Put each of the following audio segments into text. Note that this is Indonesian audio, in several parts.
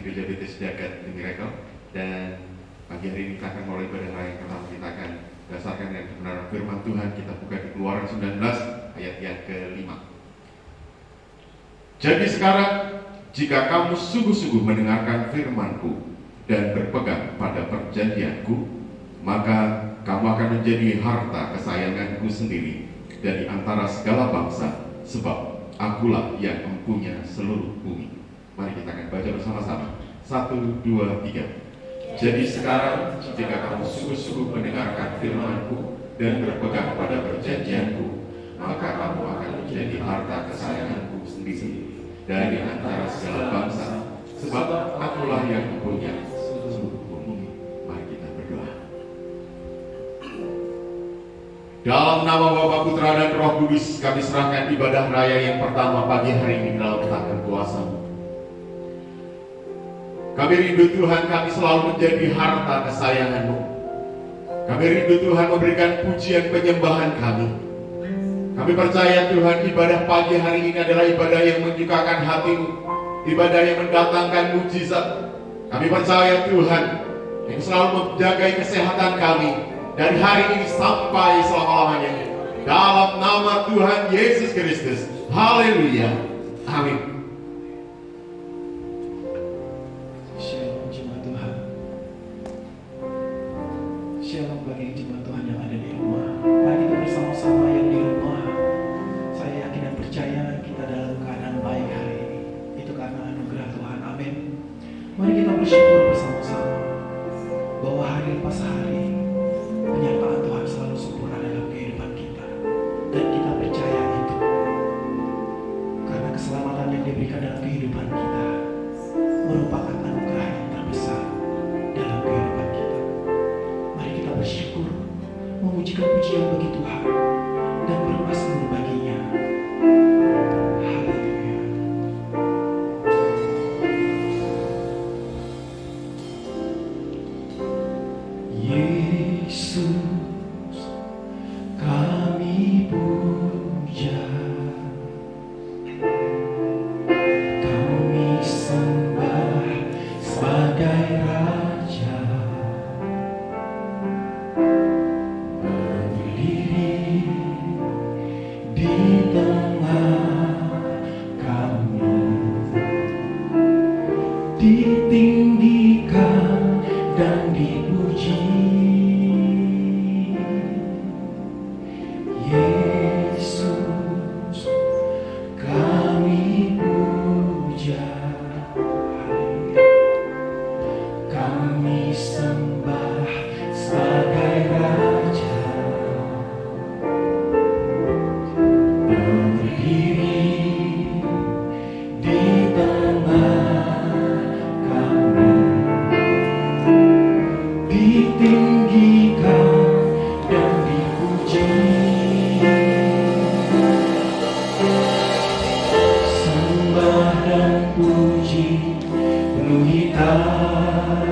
Gereja BTS Jagat The Miracle. Dan pagi hari ini kita akan mulai ibadah raya yang pertama. Kita akan berdasarkan dengan kebenaran firman Tuhan. Kita buka di Keluaran 19 ayat yang ke-5. Jadi sekarang, jika kamu sungguh-sungguh mendengarkan firman-Ku dan berpegang pada perjanjian-Ku, maka kamu akan menjadi harta kesayangan-Ku sendiri dari antara segala bangsa, sebab Akulah yang mempunyai seluruh bumi. Mari kita akan baca bersama-sama. 1, 2, 3. Jadi sekarang, jika kamu sungguh-sungguh mendengarkan firman-Ku dan berpegang pada perjanjian-Ku, maka kamu akan menjadi harta kesayangan-Ku sendiri dari antara segala bangsa, sebab Akulah yang mempunyai seluruh bumi. Mari kita berdoa. Dalam nama Bapa, Putra, dan Roh Kudus, kami serahkan ibadah raya yang pertama pagi hari ini dalam tangan kuasa-Mu. Kami rindu Tuhan, kami selalu menjadi harta kesayangan-Mu. Kami rindu Tuhan memberikan pujian penyembahan kami. Kami percaya Tuhan, ibadah pagi hari ini adalah ibadah yang menyukakan hati-Mu, ibadah yang mendatangkan mujizat. Kami percaya Tuhan, yang selalu menjaga kesehatan kami dari hari ini sampai selama-lamanya. Dalam nama Tuhan Yesus Kristus. Haleluya. Amin. Shalom jemaat Tuhan. Shalom bagi jemaat Tuhan yang ada di rumah. Mari kita bersama-sama yang di rumah. Saya yakin dan percaya kita dalam keadaan baik hari ini. Itu karena anugerah Tuhan. Amin. Mari kita bersyukur bersama-sama bahwa hari lepas hari penyertaan Tuhan selalu sempurna dalam kehidupan kita. Dan kita percaya itu. Karena keselamatan yang diberikan dalam kehidupan kita merupakan anugerah yang terbesar dalam kehidupan kita. Mari kita bersyukur, memujikan pujian bagi Tuhan, dan bermazmur baginya. Haleluya. Yesus, kami puja, kami sembah sebagai Raja, berdiri di tengah kami, ditinggikan dan dipuji. Yesus, kami puja, kami sembah sebagai Raja, berdiri di tengah kami, ditinggikan dan dipuji. Sembah dan puji penuhi tanah-Mu,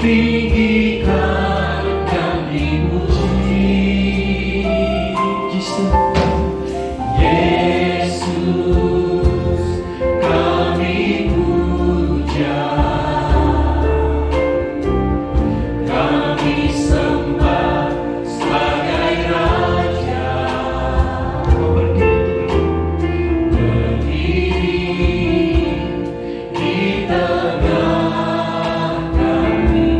ditinggikan dan dipuji. Yesus, kami puja, kami sembah sebagai Raja. Berdiri di tengah kami,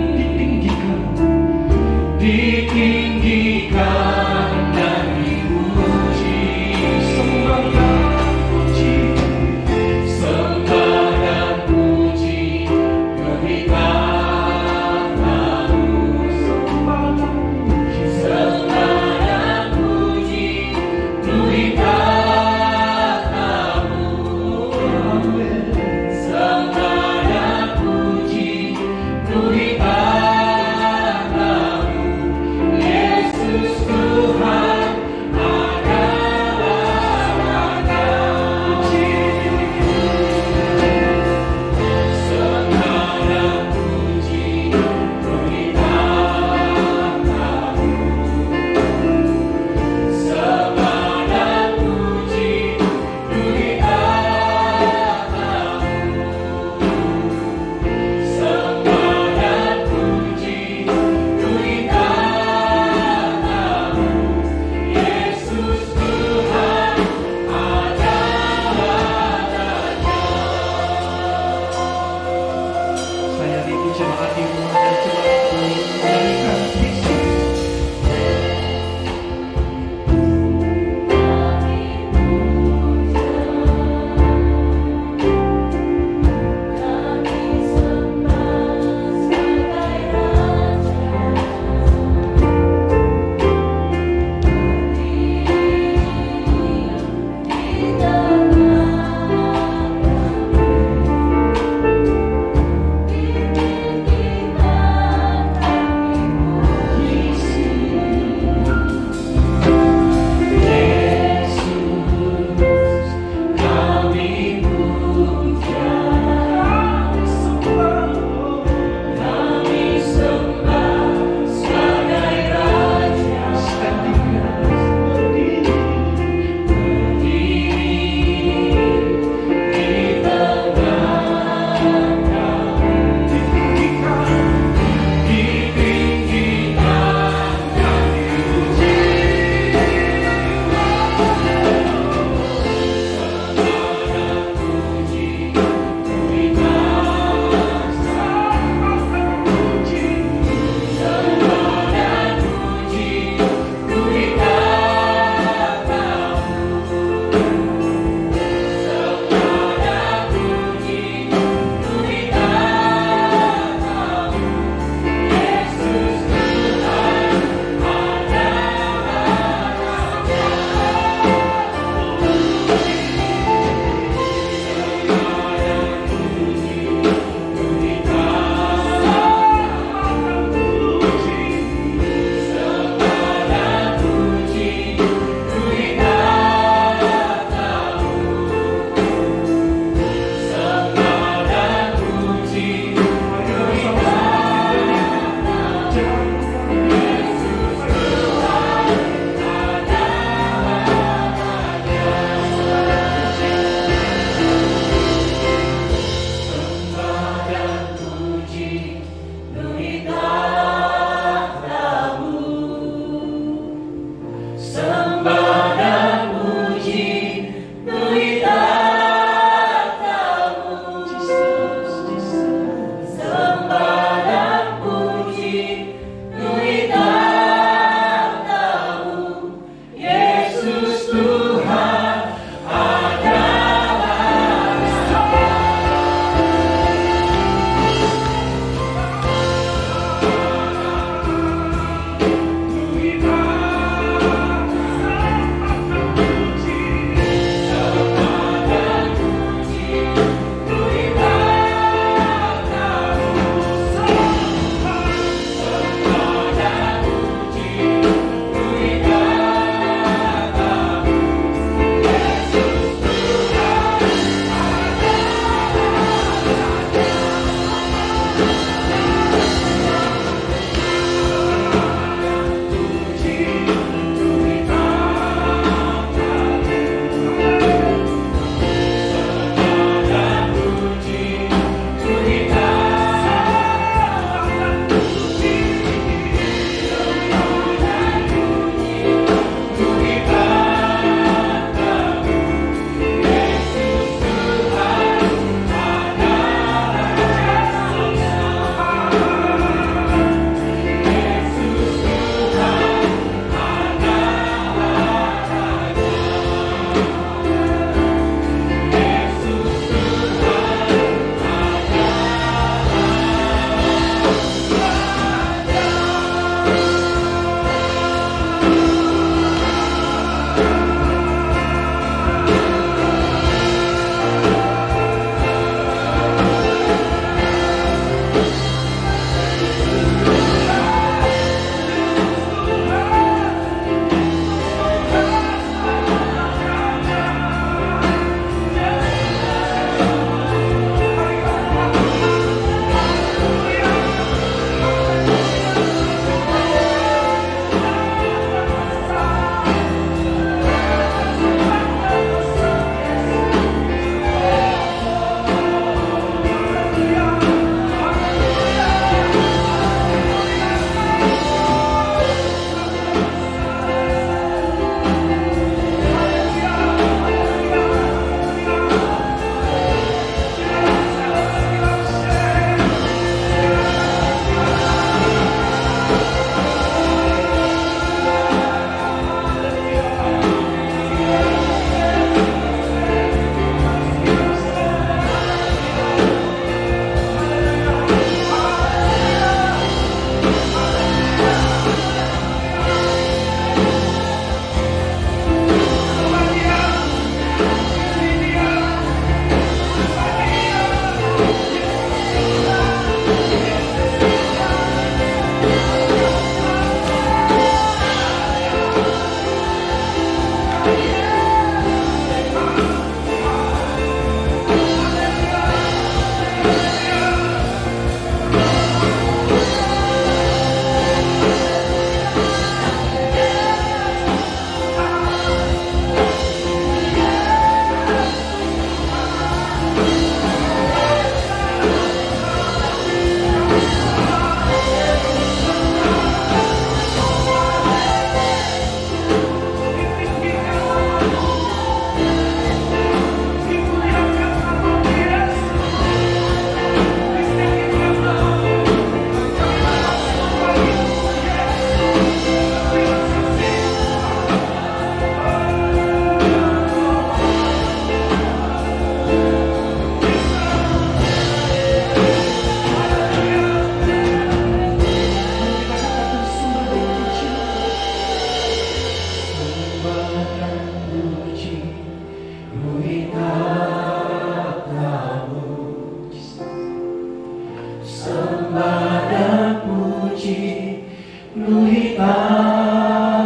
sembah dan puji, luhur takhtamu.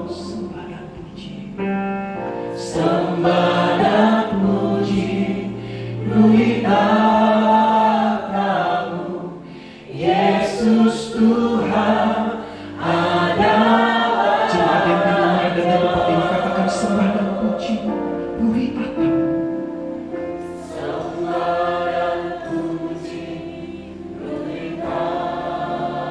Sembah dan puji, Sembah dan puji, luhur takhtamu. Yesus Tuhan adalah. jemaat yang bingung mendengar tempat ini katakan sembah dan puji, luhur takhtamu. Sembah dan puji, luhur takhtamu.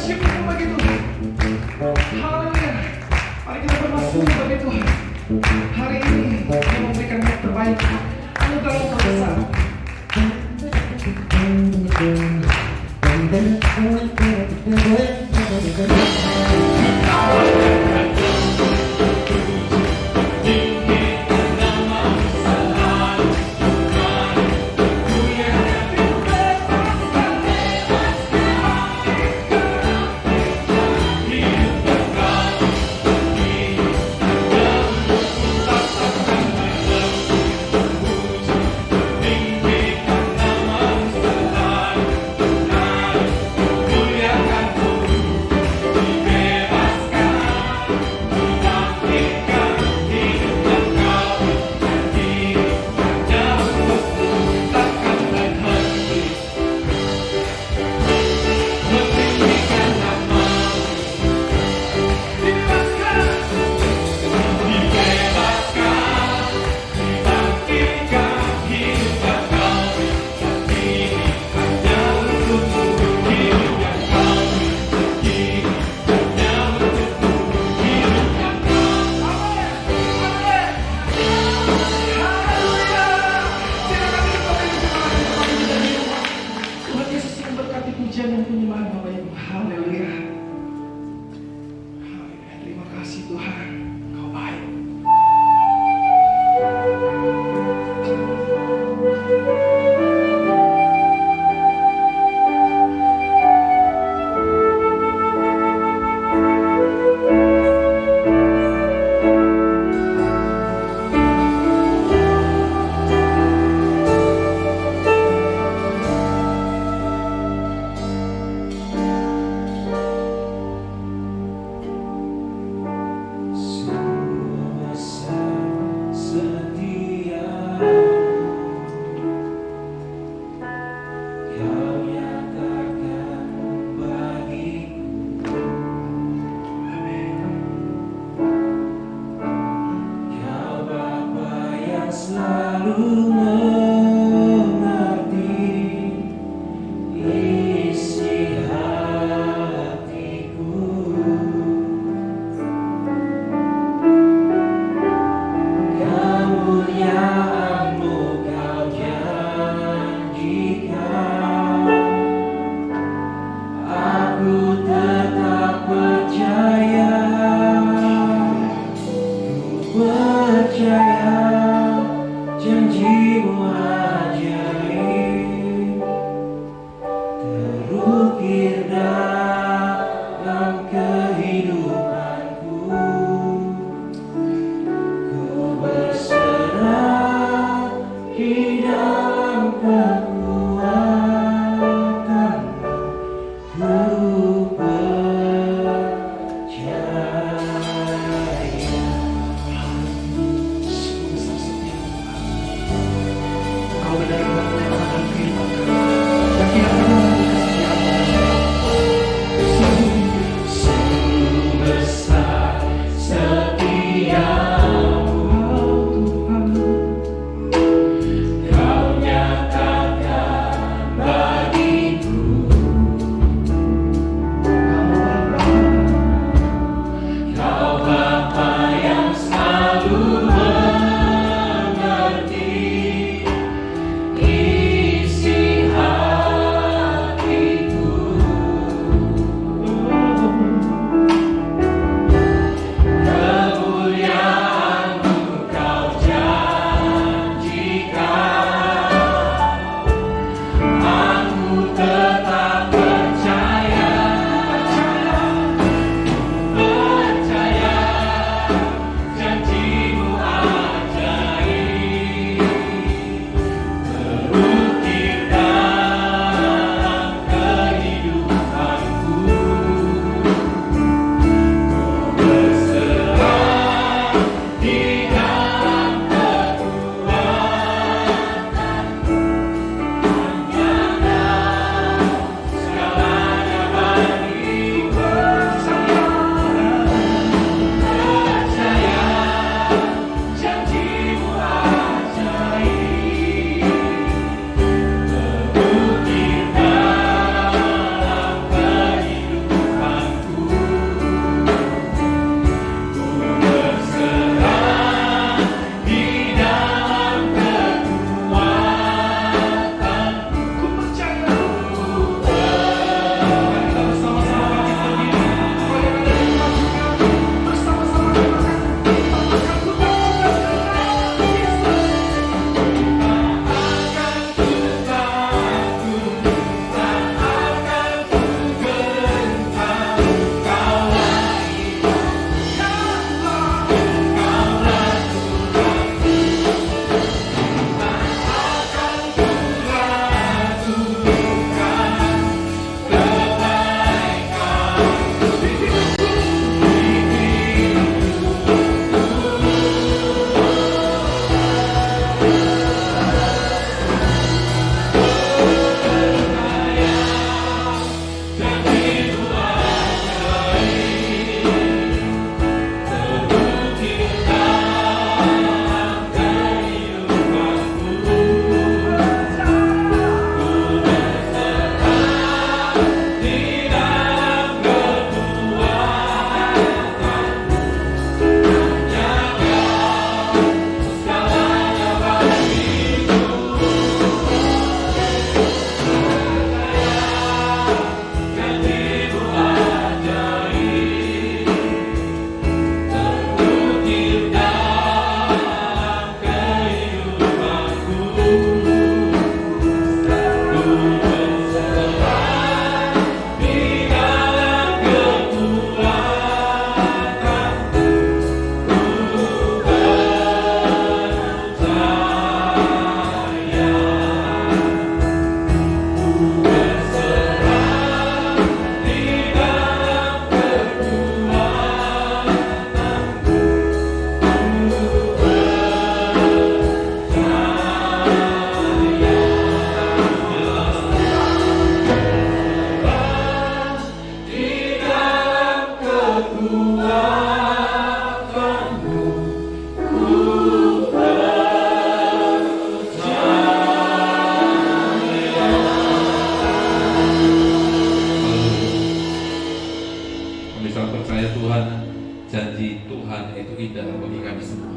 syukur bagi Tuhan. Haleluya. Mari kita bersyukur bagi Tuhan. Hari ini Dia memberikan yang terbaik. Anugerah yang terbesar. Pujian dan penyembahan Bapak Ibu. Haleluya. Haleluya. Terima kasih Tuhan. Kau baik. Selalu mengerti isi hatiku. Kemuliaan-Mu Kau janjikan, aku tetap percaya, ku percaya. Janji-Mu ajaib terukir dalam kehidupanku. Ku berserah di dalam kekuatan-Mu. Ku percaya. Kau benar-benar menyelamatkan kehidupan kami. Dan tidak pernah mengasih kesetiaan pada kami. bisa percaya Tuhan, janji Tuhan itu indah bagi kami semua.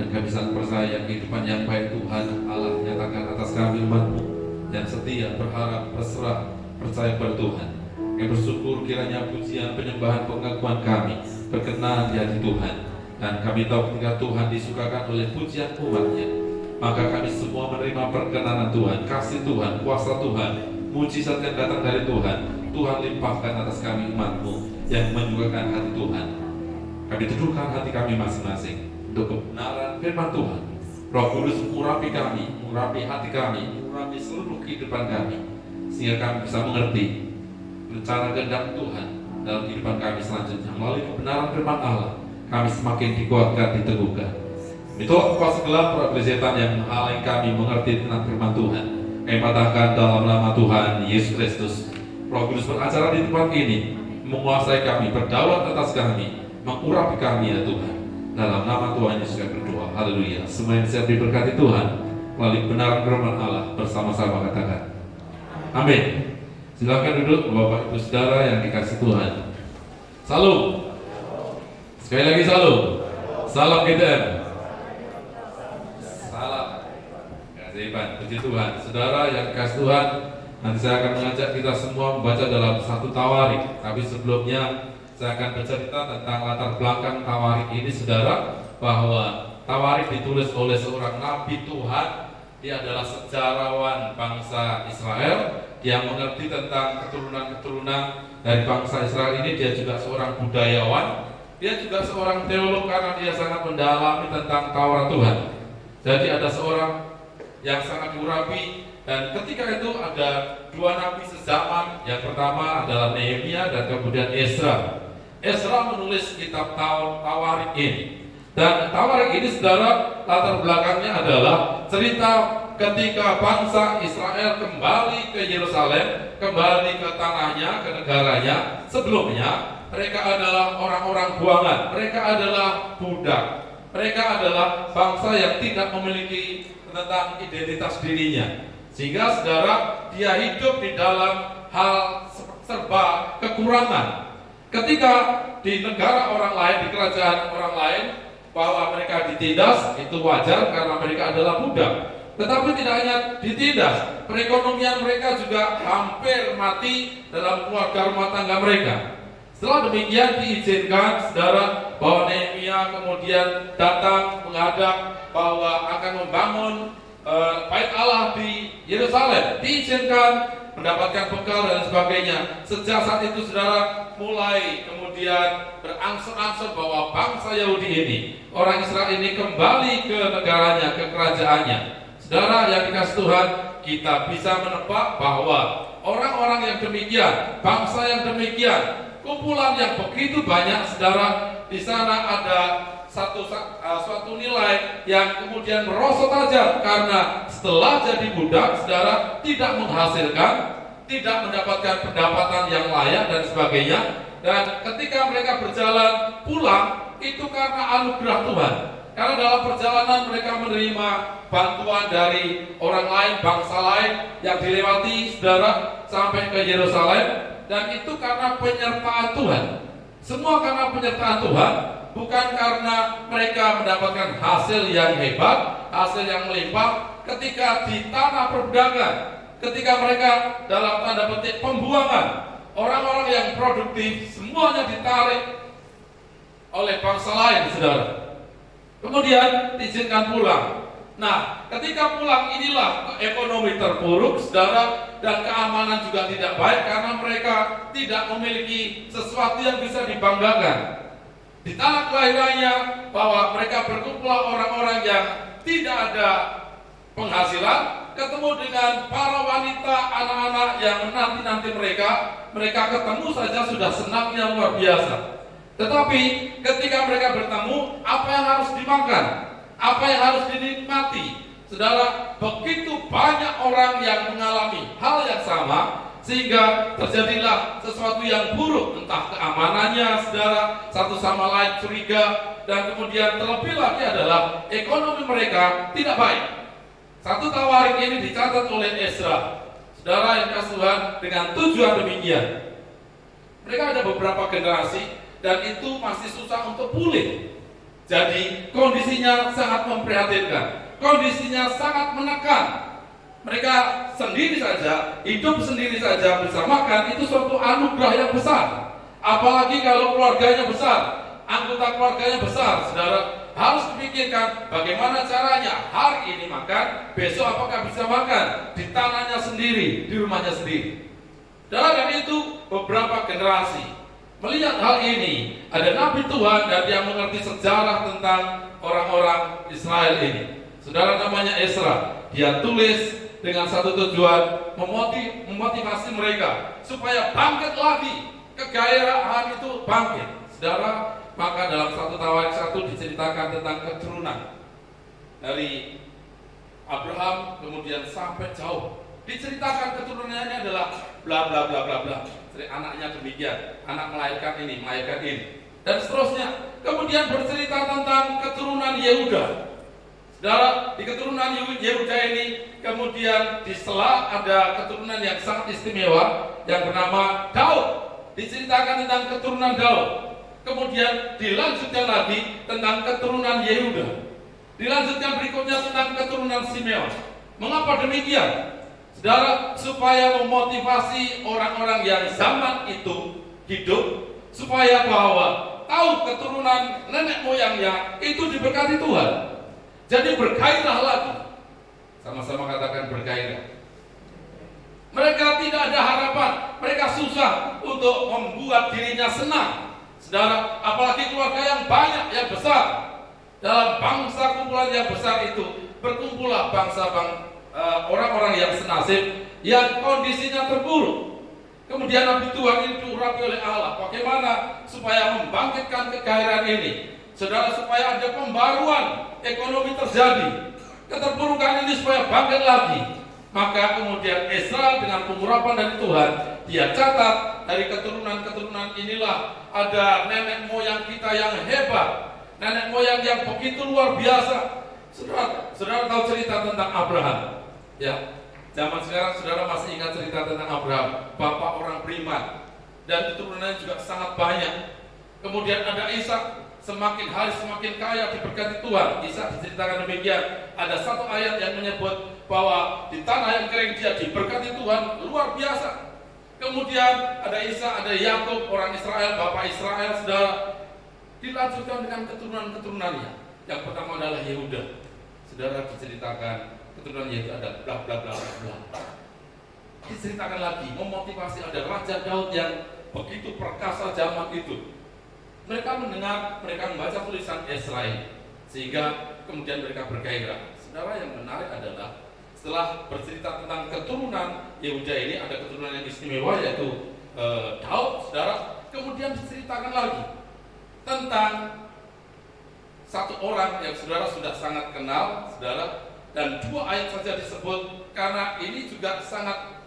Dan kami sangat percaya kehidupan yang baik Tuhan Allah nyatakan atas kami umat-Mu yang setia, berharap, berserah, percaya pada Tuhan. Kami bersyukur kiranya pujian, penyembahan, pengakuan kami berkenan di hati Tuhan. Dan kami tahu ketika Tuhan disukakan oleh pujian umat-Nya, maka kami semua menerima perkenanan Tuhan, kasih Tuhan, kuasa Tuhan, mujizat yang datang dari Tuhan. Tuhan limpahkan atas kami umat-Mu yang menyukakan hati Tuhan. Kami teduhkan hati kami masing-masing untuk kebenaran firman Tuhan. Roh Kudus mengurapi kami, mengurapi hati kami, mengurapi seluruh kehidupan kami, sehingga kami bisa mengerti rencana kehendak Tuhan dalam kehidupan kami selanjutnya. Melalui kebenaran firman Allah, kami semakin dikuatkan, diteguhkan. Itulah kuasa gelap roh setan yang menghalangi kami mengerti tentang firman Tuhan. Kami patahkan dalam nama Tuhan Yesus Kristus. Roh Kudus beracara di tempat ini, menguasai kami, berdaulat atas kami, mengurapi kami ya Tuhan. Dalam nama Tuhan Yesus kami berdoa. Haleluya. Semua yang siap diberkati Tuhan melalui kebenaran firman Allah, bersama-sama katakan amin. Silakan duduk Bapak Ibu Saudara yang dikasih Tuhan. Salam. Sekali lagi salam. Salam GTM. Salam. Kasih Iban, puji Tuhan. Saudara yang dikasih Tuhan, nanti saya akan mengajak kita semua membaca dalam satu Tawarik. Tapi sebelumnya saya akan bercerita tentang latar belakang Tawarik ini, saudara, bahwa Tawarik ditulis oleh seorang nabi Tuhan. Dia adalah sejarawan bangsa Israel. Dia mengerti tentang keturunan-keturunan dari bangsa Israel ini. Dia juga seorang budayawan. Dia juga seorang teolog karena dia sangat mendalami tentang Taurat Tuhan. Jadi ada seorang yang sangat diurapi. Dan ketika itu ada dua nabi sezaman. Yang pertama adalah Nehemia dan kemudian Ezra. Ezra menulis kitab Tawarik ini. Dan Tawarik ini, saudara, latar belakangnya adalah cerita ketika bangsa Israel kembali ke Yerusalem, kembali ke tanahnya, ke negaranya. Sebelumnya mereka adalah orang-orang buangan, mereka adalah budak, mereka adalah bangsa yang tidak memiliki tentang identitas dirinya. Sehingga saudara, dia hidup di dalam hal serba kekurangan. Ketika di negara orang lain, di kerajaan orang lain, bahwa mereka ditindas, itu wajar karena mereka adalah budak. Tetapi tidak hanya ditindas, perekonomian mereka juga hampir mati dalam keluarga rumah tangga mereka. Setelah demikian diizinkan, saudara, bahwa Nehemia kemudian datang menghadap bahwa akan membangun bait Allah di Yerusalem. Diizinkan, mendapatkan bekal dan sebagainya. Sejak saat itu, saudara, mulai kemudian berangsur-angsur bahwa bangsa Yahudi ini, orang Israel ini kembali ke negaranya, ke kerajaannya. Saudara yang dikasih Tuhan, kita bisa menebak bahwa orang-orang yang demikian, bangsa yang demikian, kumpulan yang begitu banyak, saudara, di sana ada suatu nilai yang kemudian merosot tajam karena setelah jadi budak, saudara, tidak menghasilkan, tidak mendapatkan pendapatan yang layak dan sebagainya. Dan ketika mereka berjalan pulang, itu karena anugerah Tuhan. Karena dalam perjalanan mereka menerima bantuan dari orang lain, bangsa lain yang dilewati, saudara, sampai ke Yerusalem. Dan itu karena penyertaan Tuhan. Semua karena penyertaan Tuhan, bukan karena mereka mendapatkan hasil yang hebat, hasil yang melimpah. Ketika di tanah perbudakan, ketika mereka dalam tanda petik pembuangan, orang-orang yang produktif semuanya ditarik oleh bangsa lain, saudara. Kemudian diizinkan pulang. Nah, ketika pulang inilah ekonomi terpuruk, saudara, dan keamanan juga tidak baik karena mereka tidak memiliki sesuatu yang bisa dibanggakan. Di tanah kelahirannya, bahwa mereka berkumpul orang-orang yang tidak ada penghasilan, ketemu dengan para wanita, anak-anak yang menanti-nanti mereka ketemu saja sudah senangnya luar biasa. Tetapi ketika mereka bertemu, apa yang harus dimakan? Apa yang harus dinikmati? Saudara, begitu banyak orang yang mengalami hal yang sama, sehingga terjadilah sesuatu yang buruk, entah keamanannya, saudara, satu sama lain curiga, dan kemudian terlebih lagi adalah ekonomi mereka tidak baik. Satu Tawarik ini dicatat oleh Ezra, saudara yang kasih Tuhan, dengan tujuan demikian. Mereka ada beberapa generasi dan itu masih susah untuk pulih. Jadi kondisinya sangat memprihatinkan, kondisinya sangat menekan. Mereka sendiri saja, hidup sendiri saja bisa makan, itu suatu anugerah yang besar. Apalagi kalau keluarganya besar, anggota keluarganya besar, saudara harus dipikirkan bagaimana caranya hari ini makan, besok apakah bisa makan di tanahnya sendiri, di rumahnya sendiri. Dan itu beberapa generasi melihat hal ini. Ada nabi Tuhan dan dia mengerti sejarah tentang orang-orang Israel ini. Saudara, namanya Ezra. Dia tulis dengan satu tujuan, memotivasi mereka supaya bangkit lagi, kegairahan itu bangkit. Saudara, maka dalam 1 Tawarik 1 diceritakan tentang keturunan dari Abraham kemudian sampai jauh. Diceritakan keturunannya adalah bla bla bla bla bla. Jadi anaknya demikian, anak melahirkan ini, dan seterusnya. Kemudian bercerita tentang keturunan Yehuda. Saudara, di keturunan Yehuda ini kemudian di sela ada keturunan yang sangat istimewa yang bernama Daud. Diceritakan tentang keturunan Daud. Kemudian dilanjutkan lagi tentang keturunan Yehuda. Dilanjutkan berikutnya tentang keturunan Simeon. Mengapa demikian? Saudara, supaya memotivasi orang-orang yang zaman itu hidup, supaya bahwa tahu keturunan nenek moyangnya itu diberkati Tuhan. Jadi bergairah lagi. Sama-sama katakan bergairah. Mereka tidak ada harapan, mereka susah untuk membuat dirinya senang. Saudara, apalagi keluarga yang banyak, yang besar. Dalam bangsa kumpulan yang besar itu berkumpullah orang-orang yang senasib, yang kondisinya terpuruk. Kemudian Nabi Tuhan ini diurapi oleh Allah. Bagaimana supaya membangkitkan kegairahan ini? Saudara, supaya ada pembaruan ekonomi terjadi. Keterpurukan ini supaya bangkit lagi. Maka kemudian Ezra dengan pengurapan dari Tuhan, dia catat dari keturunan-keturunan inilah ada nenek moyang kita yang hebat, nenek moyang yang begitu luar biasa. Saudara tahu cerita tentang Abraham? Ya, zaman sekarang saudara masih ingat cerita tentang Abraham, bapak orang beriman, dan keturunannya juga sangat banyak. Kemudian ada Ishak, semakin hari semakin kaya diberkati Tuhan. Ishak diceritakan demikian. Ada satu ayat yang menyebut bahwa di tanah yang kering dia diberkati Tuhan luar biasa. Kemudian ada Ishak, ada Yakub, orang Israel, bapak Israel, saudara. Dilanjutkan dengan keturunan-keturunannya. Yang pertama adalah Yehuda. Saudara, diceritakan keturunan Yehuda ada bla bla bla bla. Diceritakan lagi, memotivasi ada Raja Daud yang begitu perkasa zaman itu. Mereka mendengar, mereka membaca tulisan Ezra sehingga kemudian mereka bergairah. Saudara, yang menarik adalah setelah bercerita tentang keturunan Yehuda ini, ada keturunan yang istimewa yaitu Daud, saudara. Kemudian diceritakan lagi tentang satu orang yang saudara sudah sangat kenal, saudara, dan 2 ayat saja disebut karena ini juga sangat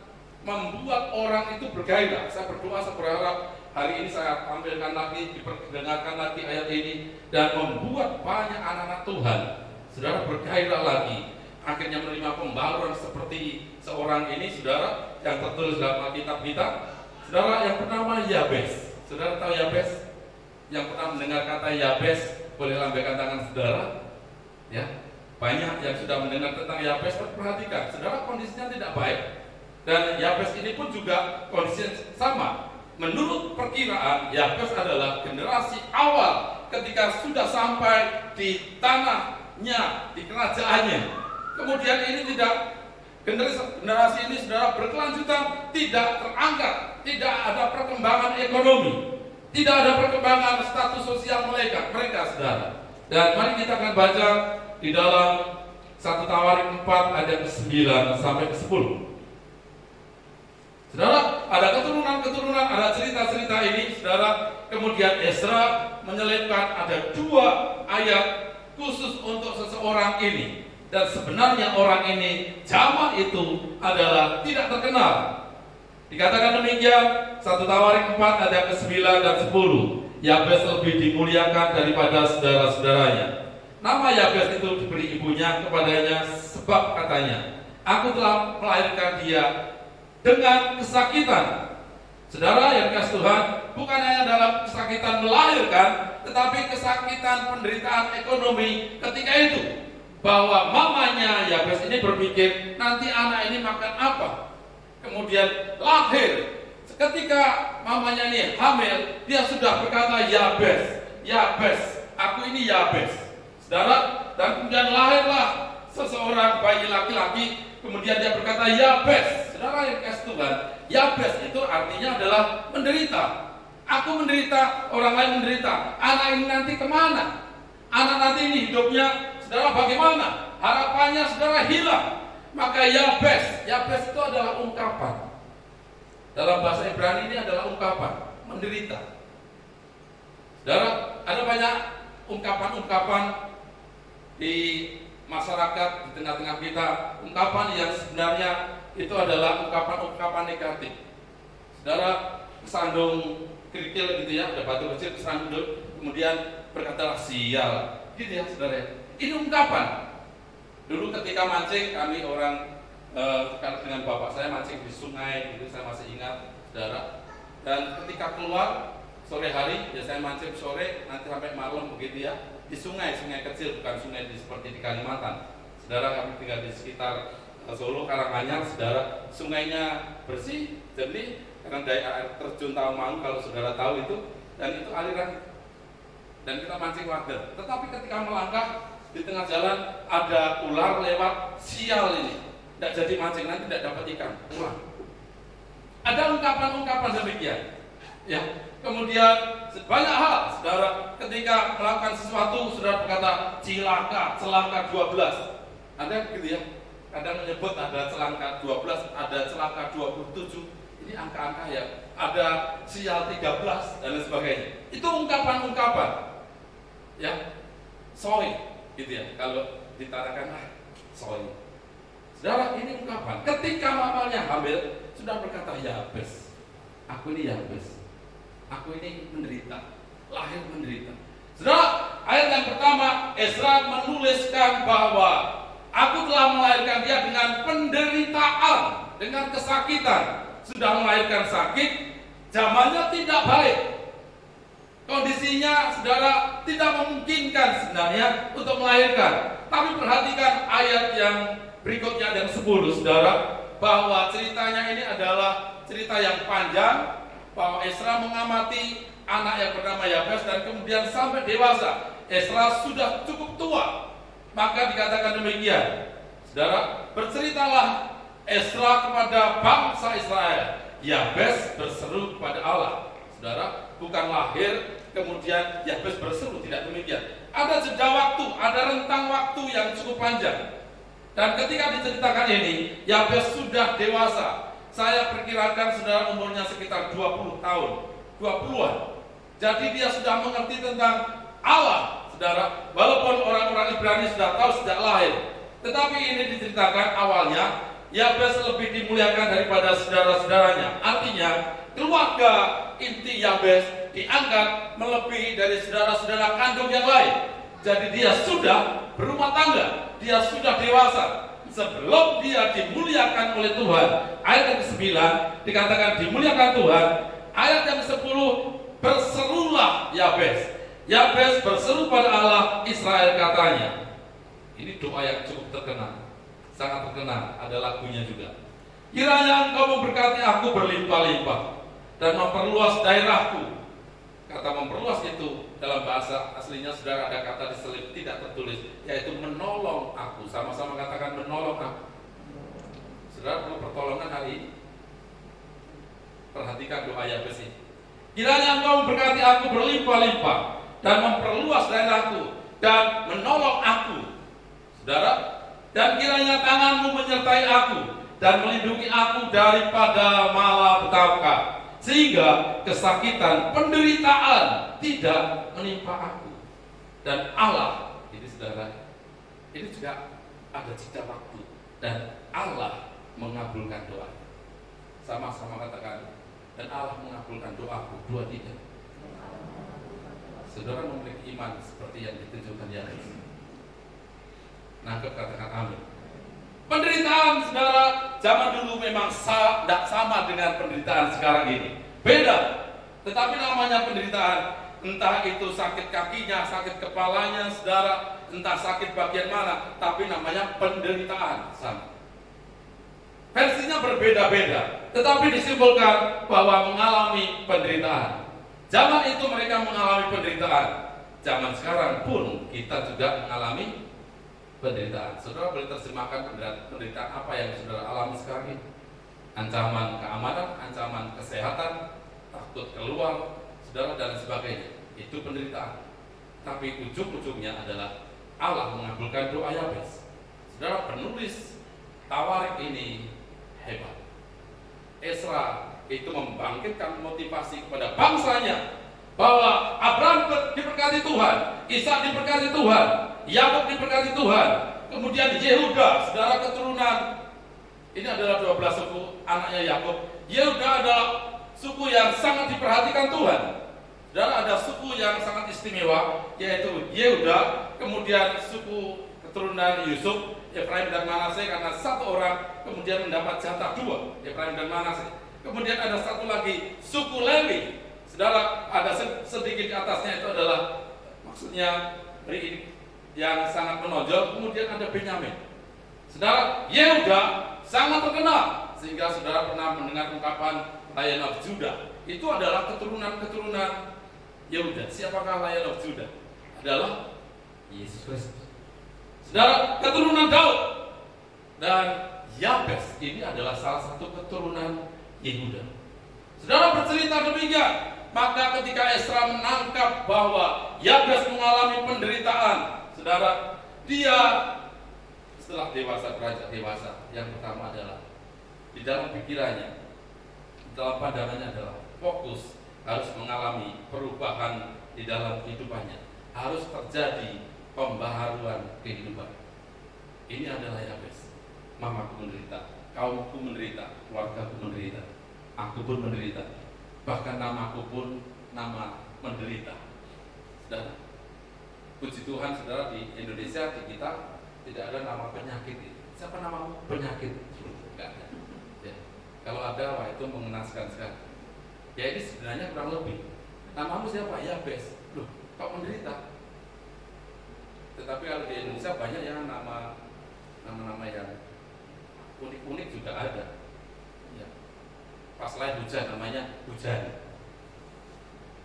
membuat orang itu bergairah. Saya berdoa, saya berharap hari ini saya tampilkan lagi, diperdengarkan lagi ayat ini dan membuat banyak anak-anak Tuhan, saudara, bergairah lagi. Akhirnya menerima pembaruan seperti seorang ini, saudara, yang tertulis dalam Alkitab kita, saudara, yang bernama Yabes. Saudara tahu Yabes? Yang pernah mendengar kata Yabes, boleh lambaikan tangan saudara. Ya, banyak yang sudah mendengar tentang Yabes. Perhatikan, saudara, kondisinya tidak baik. Dan Yabes ini pun juga kondisinya sama. Menurut perkiraan, Yabes adalah generasi awal ketika sudah sampai di tanahnya, di kerajaannya. Kemudian ini tidak, generasi ini saudara berkelanjutan, tidak terangkat, tidak ada perkembangan ekonomi, tidak ada perkembangan status sosial mereka saudara. Dan mari kita akan baca di dalam 1 Tawarik 4 ayat 9 sampai 10. Saudara, ada keturunan-keturunan, ada cerita-cerita ini, saudara. Kemudian Ezra menyelipkan ada 2 ayat khusus untuk seseorang ini. Dan sebenarnya orang ini zaman itu adalah tidak terkenal. Dikatakan demikian 1 Tawarik 4 ayat ke-9 dan 10. Yabes lebih dimuliakan daripada saudara-saudaranya. Nama Yabes itu diberi ibunya kepadanya sebab katanya, aku telah melahirkan dia dengan kesakitan. Saudara yang dikasihi Tuhan, bukan hanya dalam kesakitan melahirkan, tetapi kesakitan penderitaan ekonomi ketika itu. Bahwa mamanya Yabes ini berpikir, nanti anak ini makan apa? Kemudian lahir. Ketika mamanya ini hamil, dia sudah berkata, Yabes, Yabes, aku ini Yabes. Saudara, dan kemudian lahirlah seseorang bayi laki-laki, kemudian dia berkata, Yabes. Saudara yang kasih Tuhan, Yabes itu artinya adalah menderita. Aku menderita, orang lain menderita. Anak ini nanti kemana? Anak nanti ini hidupnya, saudara bagaimana? Harapannya saudara hilang. Maka Yabes, Yabes itu adalah ungkapan. Dalam bahasa Ibrani ini adalah ungkapan, menderita. Saudara, ada banyak ungkapan-ungkapan di masyarakat, di tengah-tengah kita. Ungkapan yang sebenarnya itu adalah ungkapan-ungkapan negatif. Saudara, kesandung kerikil gitu ya, ada batu kecil kesandung, kemudian berkatalah sial. Gitu ya saudara. Ini ungkapan. Dulu ketika mancing, kami orang dengan bapak saya mancing di sungai, itu saya masih ingat, saudara. Dan ketika keluar sore hari, ya saya mancing sore, nanti sampai malam begitu ya, di sungai kecil, bukan sungai seperti di Kalimantan. Saudara, kami tinggal di sekitar Solo, Karanganyar, saudara. Sungainya bersih, jernih, karena daya air terjun Tawangmangu kalau saudara tahu itu, dan itu aliran. Dan kita mancing wader. Tetapi ketika melangkah di tengah jalan ada ular lewat, sial ini. Tidak jadi mancing, nanti tidak dapat ikan, pulang. Ada ungkapan-ungkapan demikian. Ya, kemudian banyak hal, saudara, ketika melakukan sesuatu, saudara berkata celaka 12. Ada gitu ya. Kadang menyebut ada celaka 12, ada celaka 27. Ini angka-angka ya. Ada sial 13 dan lain sebagainya. Itu ungkapan-ungkapan. Ya, sorry, gitu ya. Kalau ditarakan sorry. Saudara, ini ungkapan. Ketika mamanya hamil, sudah berkata Yabes, aku ini Yabes, aku ini menderita, lahir menderita. Saudara, ayat yang pertama, Ezra menuliskan bahwa aku telah melahirkan dia dengan penderitaan, dengan kesakitan. Sudah melahirkan sakit, zamannya tidak baik. Kondisinya, saudara, tidak memungkinkan sebenarnya untuk melahirkan. Tapi perhatikan ayat yang berikutnya dan 10, saudara, bahwa ceritanya ini adalah cerita yang panjang, bahwa Ezra mengamati anak yang bernama Yabes dan kemudian sampai dewasa. Ezra sudah cukup tua, maka dikatakan demikian. Saudara, berceritalah Ezra kepada bangsa Israel. Yabes berseru kepada Allah. Saudara, bukan lahir kemudian Yabes berseru, tidak demikian. Ada jeda waktu, ada rentang waktu yang cukup panjang. Dan ketika diceritakan ini, Yabes sudah dewasa. Saya perkirakan saudara umurnya sekitar 20 tahun, 20-an. Jadi dia sudah mengerti tentang Allah, saudara. Walaupun orang-orang Ibrani sudah tahu sejak lahir. Tetapi ini diceritakan awalnya, Yabes lebih dimuliakan daripada saudara-saudaranya. Artinya, keluarga inti Yabes dianggap melebihi dari saudara-saudara kandung yang lain. Jadi dia sudah berumah tangga, dia sudah dewasa sebelum dia dimuliakan oleh Tuhan. Ayat yang ke-9 dikatakan dimuliakan Tuhan. Ayat yang ke-10, berserulah Yabes. Yabes berseru pada Allah Israel katanya. Ini doa yang cukup terkenal, sangat terkenal, ada lagunya juga. Kiranya engkau memberkati aku berlimpah-limpah dan memperluas daerahku. Kata memperluas itu dalam bahasa aslinya, saudara, ada kata diselip tidak tertulis, yaitu menolong aku. Sama-sama katakan menolong aku. Saudara perlu pertolongan hari ini. Perhatikan doa Yabes ini. Kiranya engkau memberkati aku berlimpah-limpah dan memperluas daerahku dan menolong aku. Saudara, dan kiranya tanganmu menyertai aku dan melindungi aku daripada malapetaka, sehingga kesakitan, penderitaan tidak menimpa aku. Dan Allah, ini saudara, ini juga ada jeda waktu, dan Allah mengabulkan doa. Sama-sama katakan, dan Allah mengabulkan doaku, 2, 3. Saudara memiliki iman seperti yang ditunjukkan Yabes. Nangkep, katakan amin. Penderitaan, saudara, zaman dulu memang tidak sama dengan penderitaan sekarang ini. Beda. Tetapi namanya penderitaan, entah itu sakit kakinya, sakit kepalanya, saudara, entah sakit bagian mana, tapi namanya penderitaan sama. Versinya berbeda-beda, tetapi disimbolkan bahwa mengalami penderitaan. Zaman itu mereka mengalami penderitaan. Zaman sekarang pun kita juga mengalami penderitaan. Saudara boleh terjemahkan penderitaan apa yang saudara alami sekarang ini? Ancaman keamanan, ancaman kesehatan, takut keluar, saudara, dan sebagainya. Itu penderitaan. Tapi ujung-ujungnya adalah Allah mengabulkan doa Yabes. Saudara, penulis Tawarik ini hebat. Esra itu membangkitkan motivasi kepada bangsanya bahwa Abraham diberkati Tuhan, Ishak diberkati Tuhan, Yakub diberkati Tuhan, kemudian Yehuda, saudara, keturunan ini adalah 12 suku anaknya Yakub. Yehuda adalah suku yang sangat diperhatikan Tuhan. Dan ada suku yang sangat istimewa, yaitu Yehuda, kemudian suku keturunan Yusuf, Efraim dan Manasye, karena satu orang kemudian mendapat jatah 2, Efraim dan Manasye. Kemudian ada satu lagi suku Lewi, saudara, ada sedikit di atasnya itu adalah maksudnya yang sangat menonjol. Kemudian ada Benyamin. Saudara, Yehuda sangat terkenal sehingga saudara pernah mendengar ungkapan Lion of Judah. Itu adalah keturunan Yehuda. Siapakah Lion of Judah? Adalah Yesus Kristus. Saudara, keturunan Daud. Dan Yabes ini adalah salah satu keturunan Yehuda. Saudara, bercerita demikian, maka ketika Esra menangkap bahwa Yabes mengalami penderitaan, saudara, dia setelah dewasa, beranjak dewasa, yang pertama adalah di dalam pikirannya, dalam pandangannya adalah fokus harus mengalami perubahan di dalam kehidupannya, harus terjadi pembaharuan kehidupan. Ini adalah Yabes. Mamaku menderita, kaumku menderita, keluargaku menderita, aku pun menderita, bahkan namaku pun nama menderita. Saudara, puji Tuhan, saudara, di Indonesia, di kita tidak ada nama penyakit. Siapa namamu? Penyakit? Enggak ada. Ya. Kalau ada, wah itu mengenaskan sekali. Ya, ini sebenarnya kurang lebih. Namamu siapa? Yabes. Loh, kok menderita? Tetapi kalau di Indonesia banyak yang nama-nama yang unik-unik juga ada. Ya. Pas lahir hujan namanya hujan.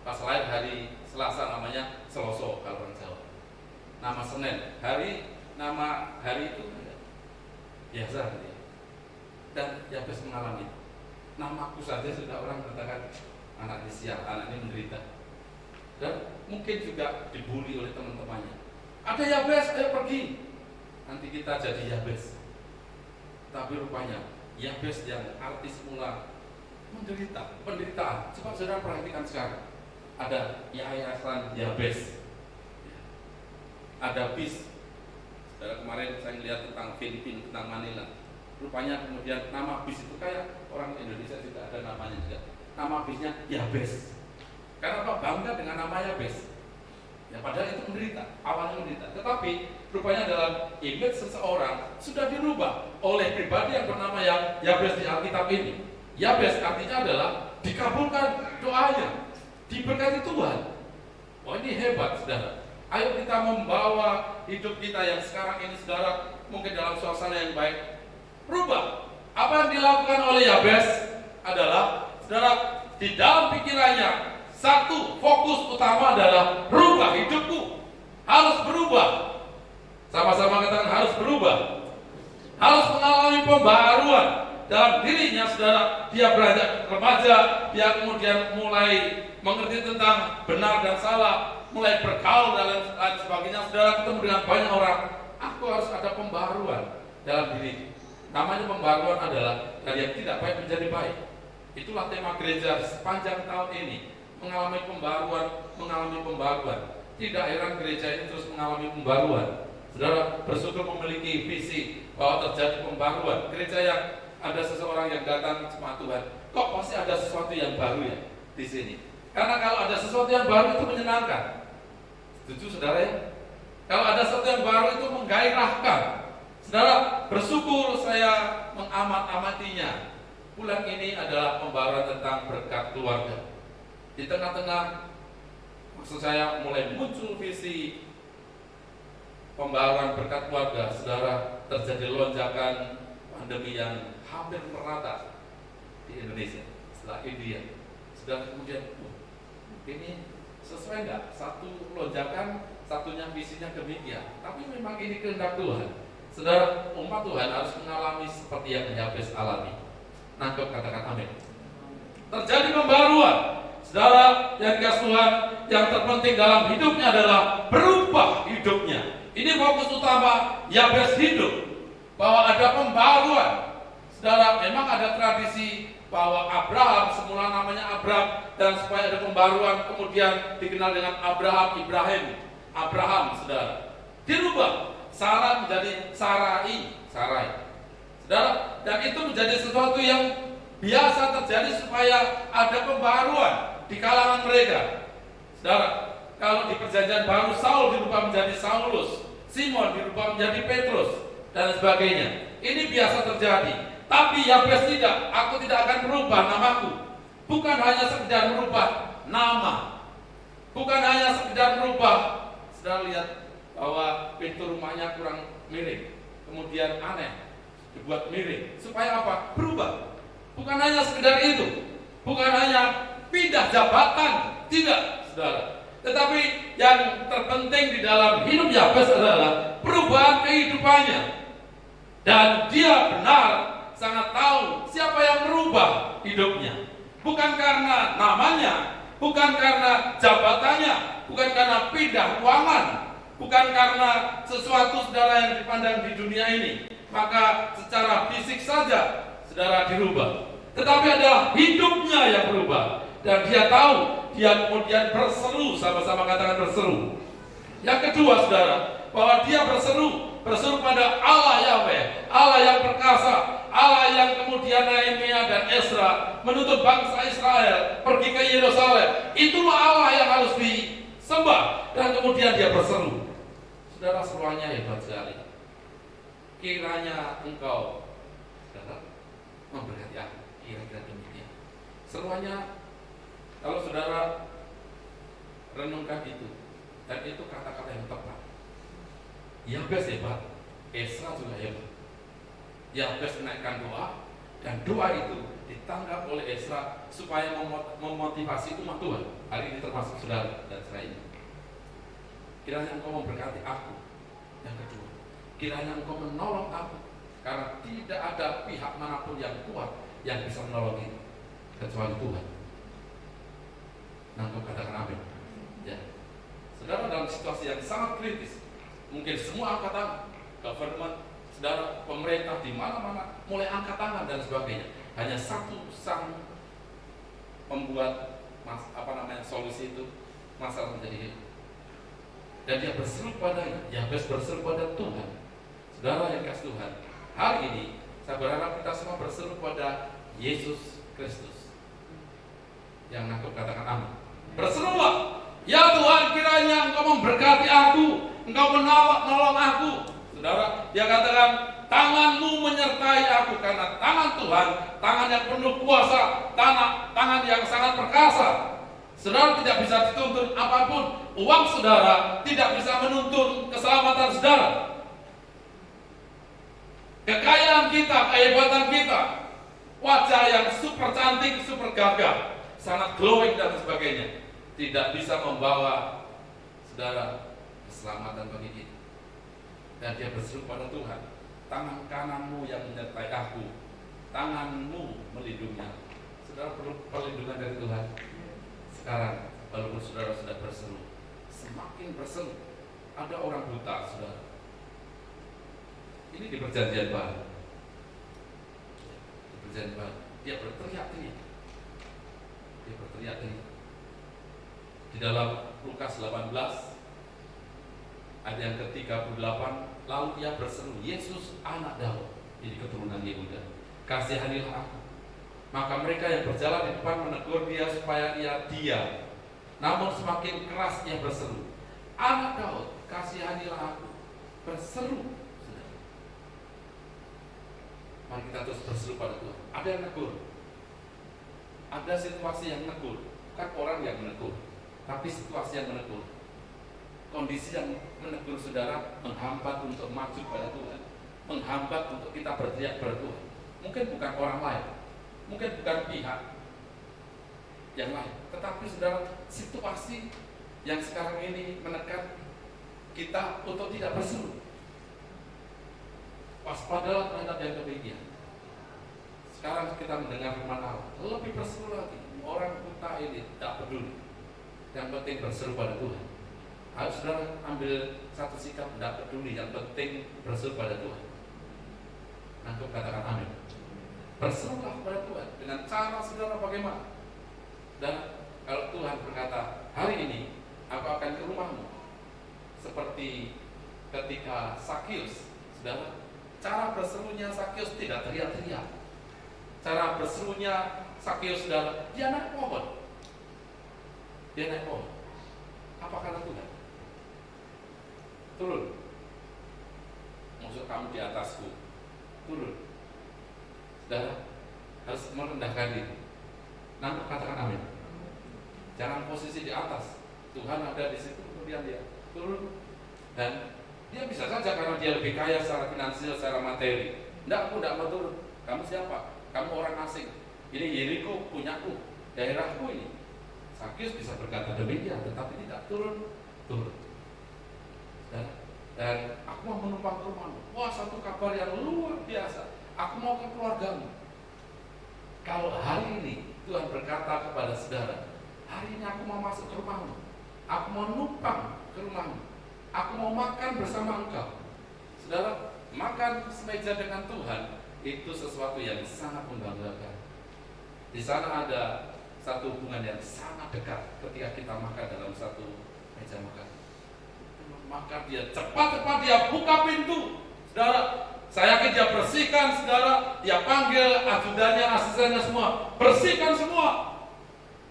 Pas lahir hari Selasa namanya Seloso kalau orang Jawa. Nama Senin, nama hari itu biasa gitu ya. Dan Yabes mengalami itu. Namaku saja sudah orang mengatakan anak ini sial, anak ini menderita. Dan mungkin juga dibully oleh teman-temannya. Ada Yabes, ayo pergi. Nanti kita jadi Yabes. Tapi rupanya Yabes yang artis mula menderita, penderitaan. Coba saudara perhatikan sekarang. Ada yayasan Yabes, ada BIS. Saudara, kemarin saya lihat tentang Filipina, tentang Manila. Rupanya kemudian nama BIS itu kayak orang Indonesia juga ada namanya juga. Nama BIS-nya Yabes. Karena apa? Bangga dengan nama Yabes. Ya, padahal itu menderita, awalnya menderita. Tetapi rupanya dalam image seseorang sudah dirubah oleh pribadi yang bernama Yabes di Alkitab ini. Yabes artinya adalah dikabulkan doanya, diberkati Tuhan. Oh, ini hebat, saudara. Ayo kita membawa hidup kita yang sekarang ini, saudara, mungkin dalam suasana yang baik. Rubah. Apa yang dilakukan oleh Yabes adalah, saudara, di dalam pikirannya, satu fokus utama adalah rubah hidupku. Harus berubah. Sama-sama katakan harus berubah. Harus mengalami pembaharuan dalam dirinya, saudara. Dia beranjak remaja, dia kemudian mulai mengerti tentang benar dan salah, mulai bergaul dan lain sebagainya. Saudara, ketemu dengan banyak orang. Aku harus ada pembaharuan dalam diri. Namanya pembaharuan adalah dari yang tidak baik menjadi baik. Itulah tema gereja sepanjang tahun ini. Mengalami pembaharuan. Tidak heran gereja ini terus mengalami pembaharuan. Saudara, bersyukur memiliki visi bahwa terjadi pembaharuan. Gereja yang ada seseorang yang datang sama Tuhan, kok pasti ada sesuatu yang baru ya di sini. Karena kalau ada sesuatu yang baru itu menyenangkan. Setuju, saudara ya? Kalau ada sesuatu yang baru itu menggairahkan. Saudara, bersyukur saya mengamat-amatinya. Bulan ini adalah pembaharuan tentang berkat keluarga. di tengah-tengah, maksud saya mulai muncul visi pembaharuan berkat keluarga, saudara, terjadi lonjakan pandemi yang hampir merata di Indonesia setelah India. Saudara, kemudian ini sesuai enggak? Satu lonjakan, satunya visinya demikian. Tapi memang ini kehendak Tuhan. Saudara, umat Tuhan harus mengalami seperti yang Yabes alami. Nangkep, katakan amin. Terjadi pembaruan. Saudara yang dikasih Tuhan, yang terpenting dalam hidupnya adalah berubah hidupnya. Ini fokus utama Yabes hidup, bahwa ada pembaruan. Saudara, memang ada tradisi bahwa Abraham, semula namanya Abraham, dan supaya ada pembaruan kemudian dikenal dengan Ibrahim, saudara. Dirubah, Sarah menjadi Sarai. Saudara, dan itu menjadi sesuatu yang biasa terjadi supaya ada pembaruan di kalangan mereka. Saudara, kalau di perjanjian baru Saul dirubah menjadi Saulus, Simon dirubah menjadi Petrus, dan sebagainya. Ini biasa terjadi. Tapi Yabes tidak, aku tidak akan merubah namaku. Bukan hanya sekedar merubah nama, bukan hanya sekedar merubah. Saudara lihat bahwa pintu rumahnya kurang miring, kemudian aneh, dibuat miring. Supaya apa? Berubah. Bukan hanya sekedar itu, bukan hanya pindah jabatan, tidak, saudara. Tetapi yang terpenting di dalam hidup Yabes adalah perubahan kehidupannya. Dan dia benar sangat tahu siapa yang merubah hidupnya. Bukan karena namanya, bukan karena jabatannya, bukan karena pindah ruangan, bukan karena sesuatu saudara yang dipandang di dunia ini. Maka secara fisik saja saudara dirubah. Tetapi adalah hidupnya yang berubah. Dan dia tahu, dia kemudian berseru, sama-sama katakan berseru. Yang kedua saudara, bahwa dia berseru pada Allah Yahweh, Allah yang perkasa, Allah yang kemudian Nehemia dan Ezra menuntut bangsa Israel pergi ke Yerusalem. Itulah Allah yang harus disembah. Dan kemudian dia berseru. Saudara, seruannya hebat sekali. Kiranya engkau, saudara, memberkati aku. Kira-kira demikian. Seruannya, kalau saudara renungkan itu, dan itu kata-kata yang tepat. Yabes hebat, Ezra juga hebat. Yabes menaikkan doa, dan doa itu ditangkap oleh Ezra supaya memotivasi umat Tuhan. Hari ini termasuk saudara dan saya ini. Kiranya engkau memberkati aku. Yang kedua, kiranya engkau menolong aku, karena tidak ada pihak manapun yang kuat yang bisa menolong itu kecuali Tuhan. Nangkep, katakan amin. Ya. Saudara, dalam situasi yang sangat kritis, mungkin semua angkat tangan, government, saudara, pemerintah di mana-mana mulai angkat tangan dan sebagainya. Hanya satu sang membuat solusi itu, masalah menjadi hidup. Dan dia berseru padanya, Yabes berseru pada Tuhan. Saudara yang kasih Tuhan, hari ini saya berharap kita semua berseru pada Yesus Kristus. Yang nangkep katakan amin. Berserulah, ya Tuhan, kiranya engkau memberkati aku, engkau menolong aku. Saudara, dia katakan, tanganmu menyertai aku, karena tangan Tuhan, tangan yang penuh kuasa, tangan yang sangat perkasa. Saudara, tidak bisa dituntut apapun. Uang saudara tidak bisa menuntun keselamatan saudara. Kekayaan kita, kehebatan kita, wajah yang super cantik, super gagah, sangat glowing dan sebagainya, tidak bisa membawa saudara keselamatan bagi kita. Dan dia berseru pada Tuhan, tangan kananmu yang menyertai aku, tanganmu melindungi aku. Saudara perlu perlindungan dari Tuhan. Sekarang, walaupun saudara sudah berseru, semakin berseru, ada orang buta, saudara. Ini di perjanjian baru. Di perjanjian baru, dia berteriak-teriak. Di dalam Lukas 18 ayat yang ke-38, lalu ia berseru, Yesus anak Daud, jadi keturunan Yehuda, kasihanilah aku. Maka mereka yang berjalan di depan menegur dia supaya ia diam. Namun semakin keras ia berseru, anak Daud, kasihanilah aku. Berseru. Mari kita terus berseru pada Tuhan. Ada yang negur, ada situasi yang negur. bukan orang yang menegur, tapi situasi yang menegur. Kondisi yang menegur saudara menghambat untuk maju pada Tuhan, menghambat untuk kita berteriak pada Tuhan. Mungkin bukan orang lain, mungkin bukan pihak yang lain, tetapi saudara, situasi yang sekarang ini menekan kita untuk tidak berseru. Waspadalah terhadap yang demikian. Sekarang kita mendengar firman Allah, lebih berseru lagi. Orang buta ini tak peduli, yang penting berseru pada Tuhan. Harus saudara ambil satu sikap, tidak peduli, yang penting berseru pada Tuhan. Nanti katakan amin. Berserulah kepada Tuhan dengan cara saudara bagaimana. Dan kalau Tuhan berkata, hari ini aku akan ke rumahmu, seperti ketika Sakius, saudara, cara berserunya Sakius tidak teriak-teriak. Cara berserunya Sakius, saudara, dia naik pohon. Dia naik pohon. Apa kata Tuhan? Turun. Maksud kamu di atasku. Turun. Saudara, harus merendahkan diri. Nanti katakan amin. Jangan posisi di atas. Tuhan ada di situ, kemudian dia turun. Dan dia bisa saja karena dia lebih kaya secara finansial, secara materi. Enggak, aku tidak mau turun. Kamu siapa? Kamu orang asing. Ini Yeriko punyaku, daerahku ini. Sakius bisa berkata demikian, tetapi tidak turun. Dan aku mau menumpang ke rumahmu. Wah, satu kabar yang luar biasa. Aku mau ke keluargamu. Kalau hari ini Tuhan berkata kepada saudara, hari ini aku mau masuk ke rumahmu, aku mau numpang ke rumahmu, aku mau makan bersama engkau. Saudara, makan semeja dengan Tuhan itu sesuatu yang sangat membanggakan. Di sana ada satu hubungan yang sangat dekat ketika kita makan dalam satu meja makan. Maka dia cepat-cepat dia buka pintu. Saudara, saya yakin dia bersihkan, saudara, dia panggil ajudannya, asistennya semua, bersihkan semua.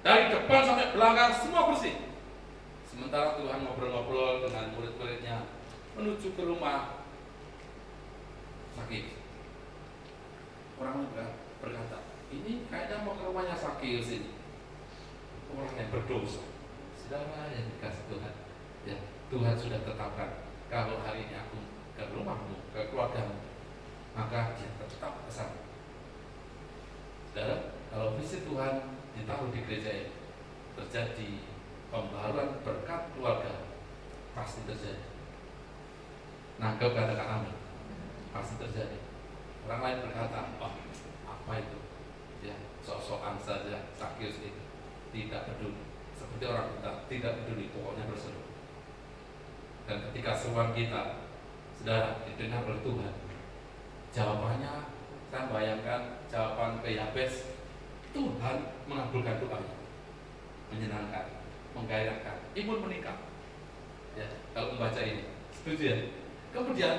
Dari depan sampai belakang semua bersih. Sementara Tuhan ngobrol-ngobrol dengan murid-muridnya menuju ke rumah Sakius. Orang berkata, ini kayaknya mau ke rumahnya Sakius ini. Orang yang berdosa. Saudara yang dikasih Tuhan, ya, Tuhan sudah tetapkan kalau hari ini aku ke rumahmu, ke keluargamu, maka dia tetap ke sana. Saudara, kalau visi Tuhan ditaruh di gereja ini, terjadi pembaharuan berkat keluarga, pasti terjadi. Nangkep katakan amin, pasti terjadi. Orang lain berkata, oh, apa itu? Ya, sok-sokan saja Sakius itu, tidak peduli. Seperti orang kita tidak peduli, pokoknya berseru. Dan ketika seruan kita, saudara, didengar oleh Tuhan, jawabannya, saya bayangkan jawaban ke Yabes, Tuhan mengabulkan doanya, menyenangkan, menggairahkan, imun menikah. Ya, kalau membaca ini, setuju ya? Kemudian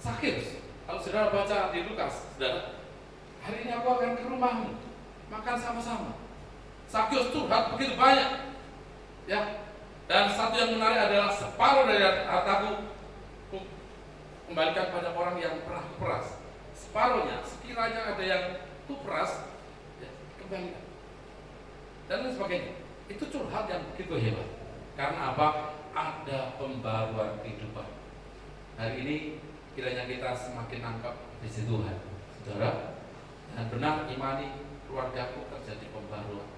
Sakius, kalau saudara baca di Lukas, saudara, hari ini aku akan ke rumahmu, makan sama-sama. Sakius curhat begitu banyak, ya. Dan satu yang menarik adalah separuh dari hartaku kembalikan pada orang yang pernah kuperas. Separuhnya, sekiranya ada yang kuperas, ya, kembalikan. Dan lain sebagainya. Itu curhat yang begitu hebat. Karena apa? Ada pembaruan kehidupan. Hari ini kiranya kita semakin nangkap visi Tuhan, saudara, dan benar imani keluargaku terjadi pembaruan.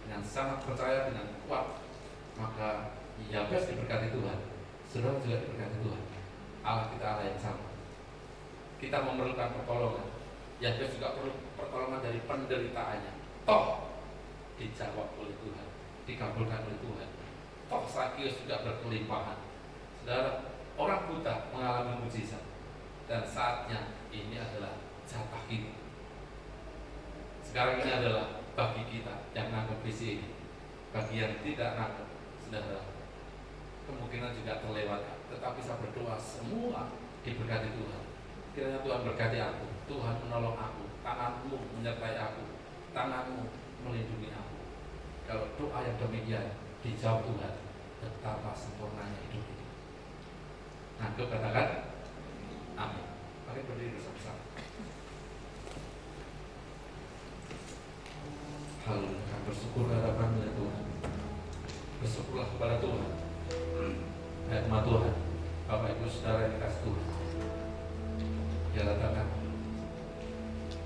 Dengan sangat percaya, dengan kuat, maka Yabes diberkati Tuhan, saudara juga diberkati Tuhan. Allah kita Allah yang sama. Kita memerlukan pertolongan. Yabes juga perlu pertolongan dari penderitaannya. Toh dijawab oleh Tuhan, dikabulkan oleh Tuhan. Toh Sakius juga berkelimpahan. Saudara, orang buta mengalami mujizat, dan saatnya ini adalah jatah kita. Sekarang ini adalah bagi kita yang nangkep visi ini. Bagi yang tidak nangkep, saudara, kemungkinan juga terlewatkan. Tetapi saya berdoa semua diberkati Tuhan. Kiranya Tuhan berkati aku, Tuhan menolong aku, tanganmu menyertai aku, tanganmu melindungi aku. Kalau doa yang demikian dijawab Tuhan, betapa sempurnanya hidup ini. Nangkep katakan amin. Mari berdiri bersama-sama. Haleluya, bersyukur. bersekufu hadapan-Nya Tuhan. Bersyukurlah kepada Tuhan. Hai umat Tuhan, Bapak Ibu Saudara yang dikasih Tuhan. Ya katakan,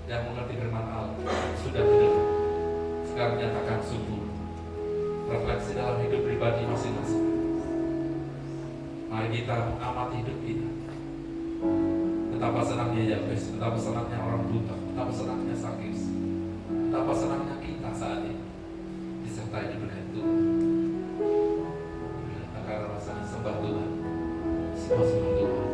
yang mengerti firman Allah sudah mendengar. Sekarang nyatakan sungguh. Refleksi dalam hidup pribadi masing-masing. Mari kita amati hidup kita. Betapa senangnya Yabes, betapa senangnya orang buta, betapa senangnya Sakis, betapa senangnya kita saat ini disertai dengan Tuhan. Karena rasanya sembah Tuhan, semua sembah Tuhan.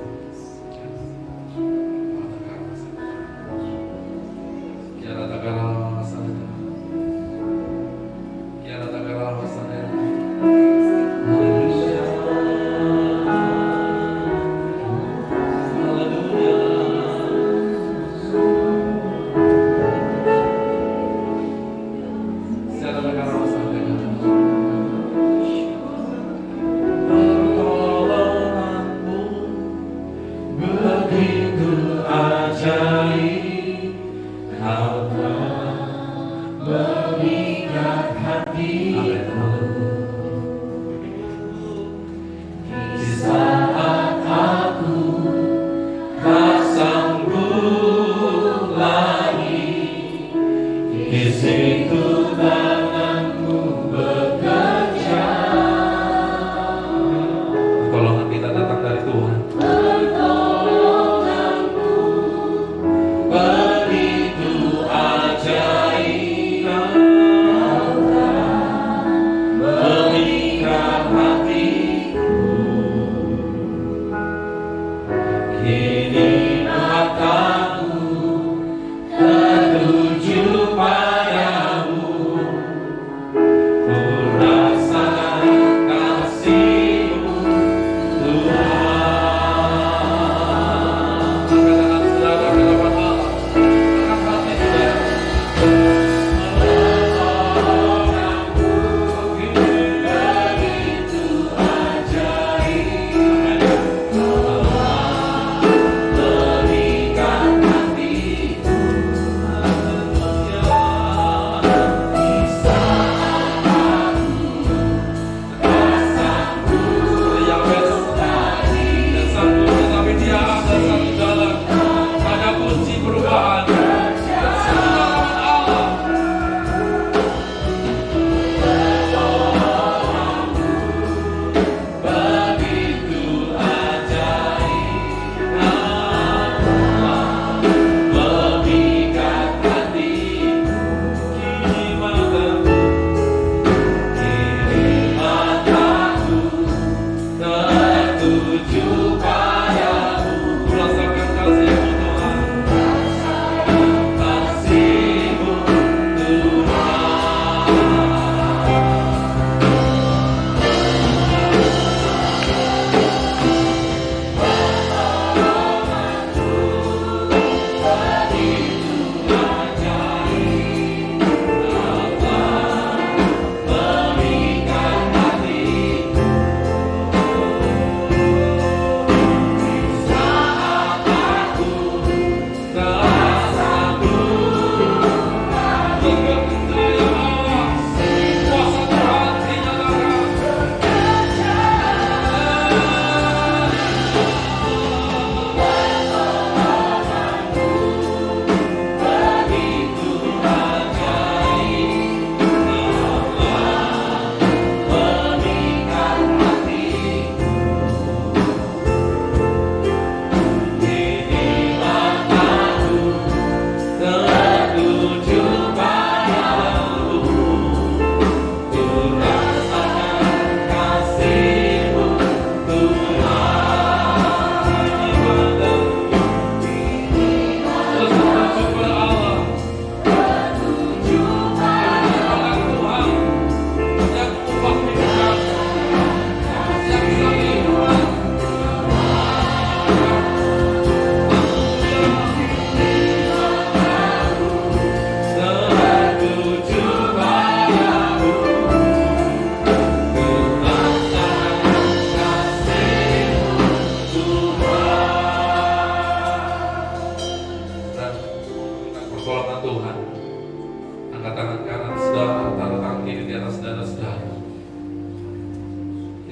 Kiara takara rasanya, kiara takara rasanya. Pertolonganmu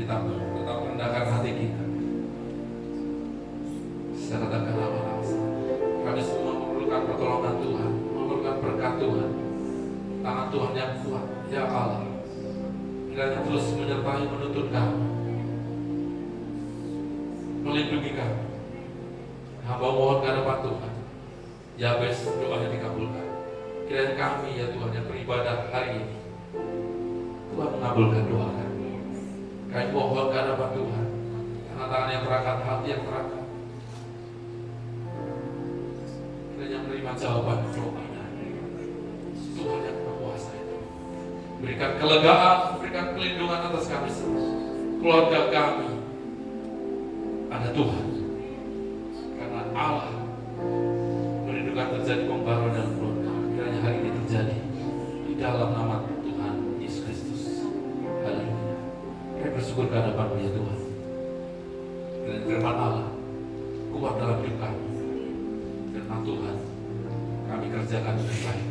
kita tetap rendahkan hati kita. Sertakan amal-amal. Kami semua memerlukan pertolongan Tuhan, memerlukan berkat Tuhan, tangan Tuhan yang kuat. Ya Allah, kiranya terus menyertai, menuntun kami, melindungi kami. Hamba mohon ke hadapan Tuhan, Yabes doanya dikabulkan. Kiranya kami ya Tuhan yang beribadah hari ini, Tuhan mengabulkan doa kami. Kami mohon ke hadapan Tuhan, tangan yang terangkat, hati yang terangkat, kiranya menerima jawaban doa. Tuhan yang berkuasa itu berikan kelegaan, berikan pelindungan atas kami semua, keluarga kami. Ada Tuhan, karena Allah merindukan terjadi pembaruan dalam keluarga. Kiranya hari ini terjadi di dalam nama Tuhan Yesus Kristus. Haleluya. Kami bersyukur ke hadapan-Mu ya Tuhan. Dan firman Allah kuat dalam hidup kami. Firman Tuhan kami kerjakan dengan baik.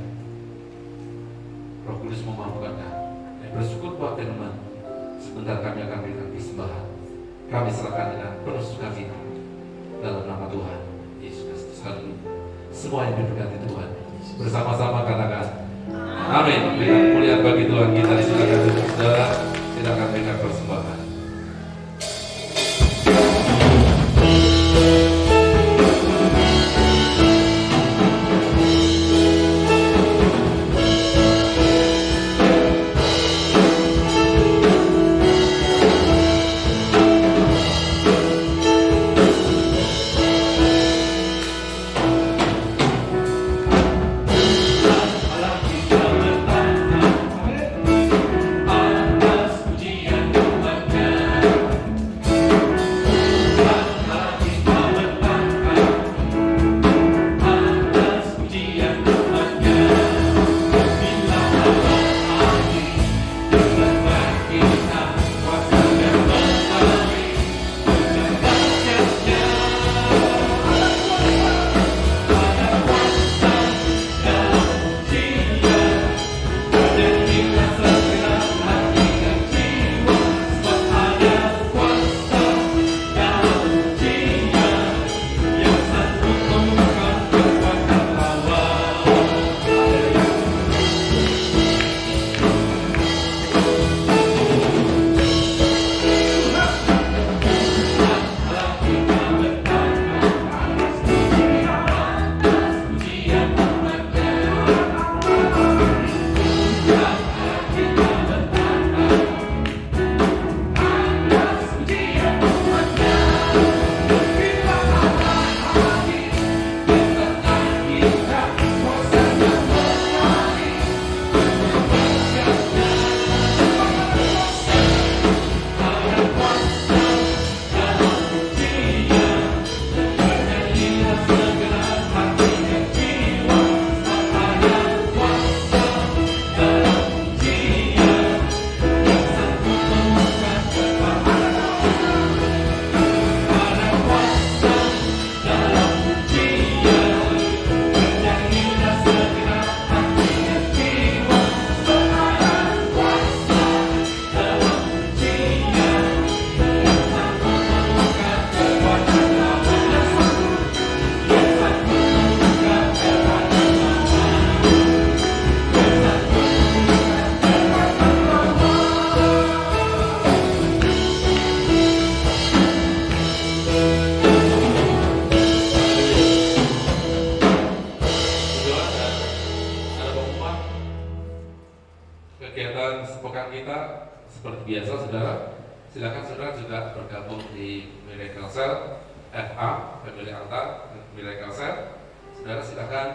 Roh Kudus memampukan kami. Kami bersyukur buat firman. Sebentar kami akan berikan persembahan. Kami serahkan dengan penuh sukacita dalam nama Tuhan Yesus Kristus. Haleluya. Semua yang diberkati Tuhan bersama-sama katakan amin. Berikan kemuliaan bagi Tuhan. Kita silakan duduk saudara, kita akan berikan persembahan. Kegiatan sepekan kita seperti biasa, saudara. Silakan saudara juga bergabung di Miracle Cell FA, Family Altar, Miracle Cell. Saudara silakan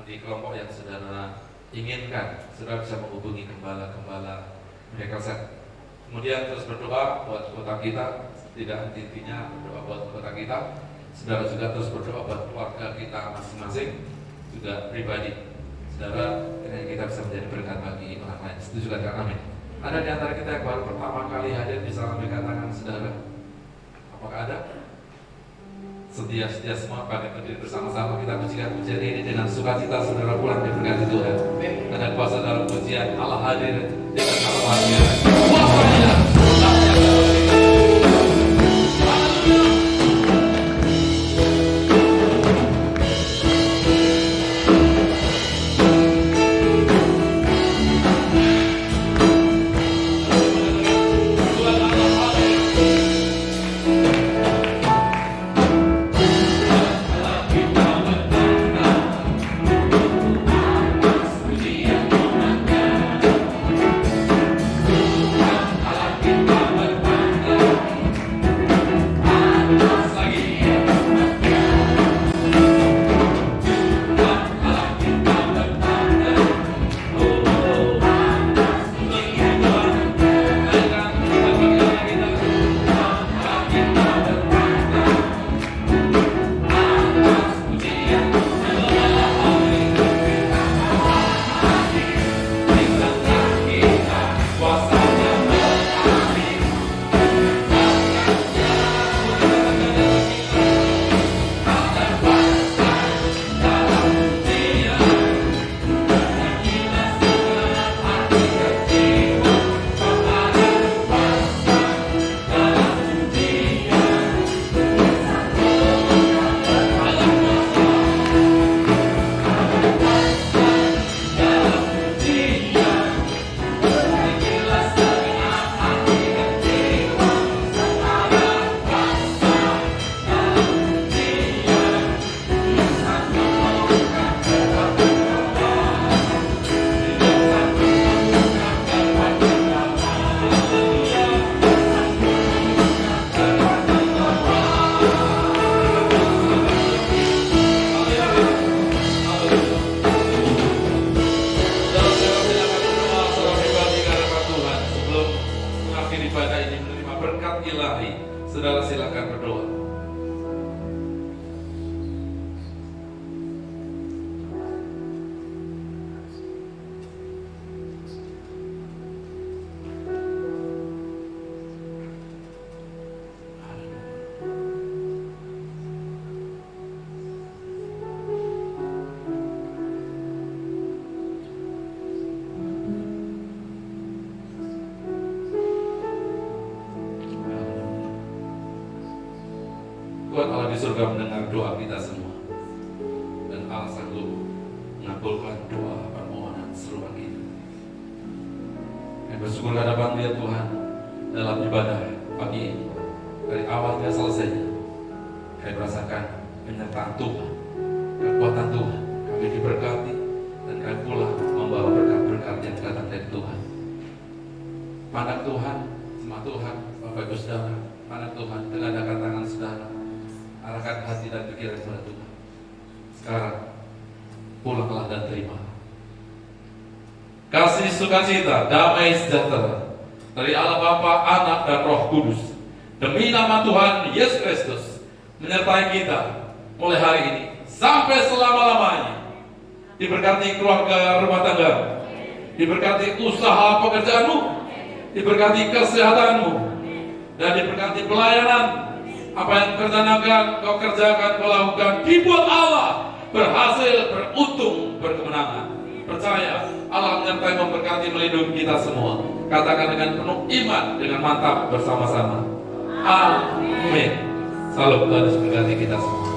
di kelompok yang saudara inginkan. Saudara bisa menghubungi gembala-gembala Miracle Cell. Kemudian terus berdoa buat kota kita, tidak henti-hentinya berdoa buat kota kita. Saudara juga terus berdoa buat keluarga kita masing-masing, juga pribadi. Saudara, kita bisa menjadi berkat bagi orang lain. Setuju katakan amin. Ada di antara kita yang baru pertama kali hadir, bisa lambaikan tangan saudara. Apakah ada? Setia semua bagi berdiri bersama-sama kita pujikan pujian ini dengan sukacita. Saudara pulang diberkati Tuhan. Ada kuasa dalam pujian. Allah hadir dengan Allah hadir. Kuasanya akhir ibadah ini menerima berkat ilahi. Saudara silakan berdoa. Tuhan Allah di surga mendengar doa kita semua, dan Allah sanggup mengabulkan doa permohonan seruan kita. Kami bersyukur hadapan Dia Tuhan dalam ibadah pagi ini, dari awal hingga selesainya. Kami merasakan penyertaan Tuhan, kekuatan Tuhan. Kami diberkati dan kami pulang membawa berkat-berkat yang datang dari Tuhan. Pandang Tuhan, sama Tuhan, Bapak Ibu Saudara, pandang Tuhan, tegakkan tangan saudara, arahkan hati dan pikiran kepada Tuhan. Sekarang pulanglah dan terima kasih, sukacita, damai sejahtera dari Allah Bapa, Anak dan Roh Kudus, demi nama Tuhan Yesus Kristus, menyertai kita mulai hari ini sampai selama-lamanya. Diberkati keluarga rumah tangga, diberkati usaha pekerjaanmu, diberkati kesehatanmu, dan diberkati pelayanan. Apa yang kau kerjakan, kau lakukan, dibuat Allah berhasil, beruntung, berkemenangan. Percaya Allah menyertai, memberkati, melindungi kita semua. Katakan dengan penuh iman, dengan mantap bersama-sama. Amin. Salam, Tuhan memberkati kita semua.